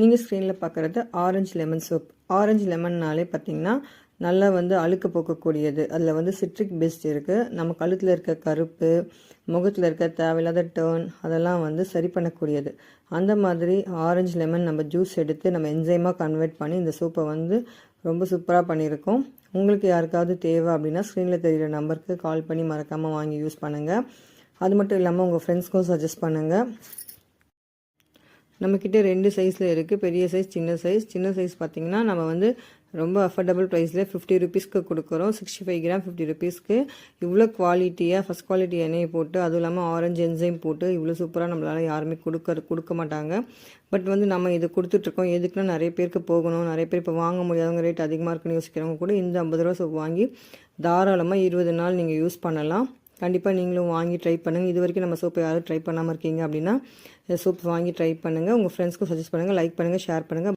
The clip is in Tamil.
நீங்கள் ஸ்க்ரீனில் பார்க்குறது ஆரஞ்சு லெமன் சோப். ஆரஞ்சு லெமன்னாலே பார்த்திங்கன்னா நல்லா அழுக்கு போக்கக்கூடியது. அதில் சிட்ரிக் பேஸ்ட் இருக்குது. நம்ம கழுத்தில் இருக்க கருப்பு, முகத்தில் இருக்க தேவையில்லாத டர்ன் அதெல்லாம் சரி பண்ணக்கூடியது. அந்த மாதிரி ஆரஞ்சு லெமன் நம்ம ஜூஸ் எடுத்து நம்ம என்சைமாக கன்வெர்ட் பண்ணி இந்த சோப்பை ரொம்ப சூப்பராக பண்ணியிருக்கோம். உங்களுக்கு யாருக்காவது தேவை அப்படின்னா ஸ்க்ரீனில் தெரிகிற நம்பருக்கு கால் பண்ணி மறக்காமல் வாங்கி யூஸ் பண்ணுங்கள். அது மட்டும் இல்லாமல் உங்கள் ஃப்ரெண்ட்ஸ்க்கும் சஜஸ்ட் பண்ணுங்கள். நம்மக்கிட்ட 2 சைஸில் இருக்குது, பெரிய சைஸ் சின்ன சைஸ். சின்ன சைஸ் பார்த்திங்கன்னா நம்ம ரொம்ப அஃபோர்டபுள் ப்ரைஸில் 50 ருபீஸ்க்கு கொடுக்குறோம். 65 கிராம் 50 ருபீஸ்க்கு. இவ்வளோ குவாலிட்டியாக ஃபஸ்ட் குவாலிட்டி எண்ணெயை போட்டு, அதுவும் இல்லாமல் ஆரஞ்சு என்சைம் போட்டு இவ்வளோ சூப்பராக நம்மளால் யாருமே கொடுக்க மாட்டாங்க. பட் நம்ம இது கொடுத்துட்ருக்கோம். எதுக்குன்னா நிறைய பேருக்கு போகணும், நிறைய பேர் இப்போ வாங்க முடியாதவங்க, ரேட் அதிகமாக இருக்குன்னு யோசிக்கிறவங்க கூட இந்த 50 ரூபா சோப் வாங்கி தாராளமாக 20 நாள் நீங்கள் யூஸ் பண்ணலாம். கண்டிப்பாக நீங்களும் வாங்கி ட்ரை பண்ணுங்கள். இது வரைக்கும் நம்ம சோப்பை யாரும் ட்ரை பண்ணாமல் இருக்கீங்க அப்படின்னா சோப் வாங்கி ட்ரை பண்ணுங்கள். உங்கள் ஃப்ரெண்ட்ஸ்க்கும் சஜஸ்ட் பண்ணுங்கள். லைக் பண்ணுங்கள், ஷேர் பண்ணுங்கள்.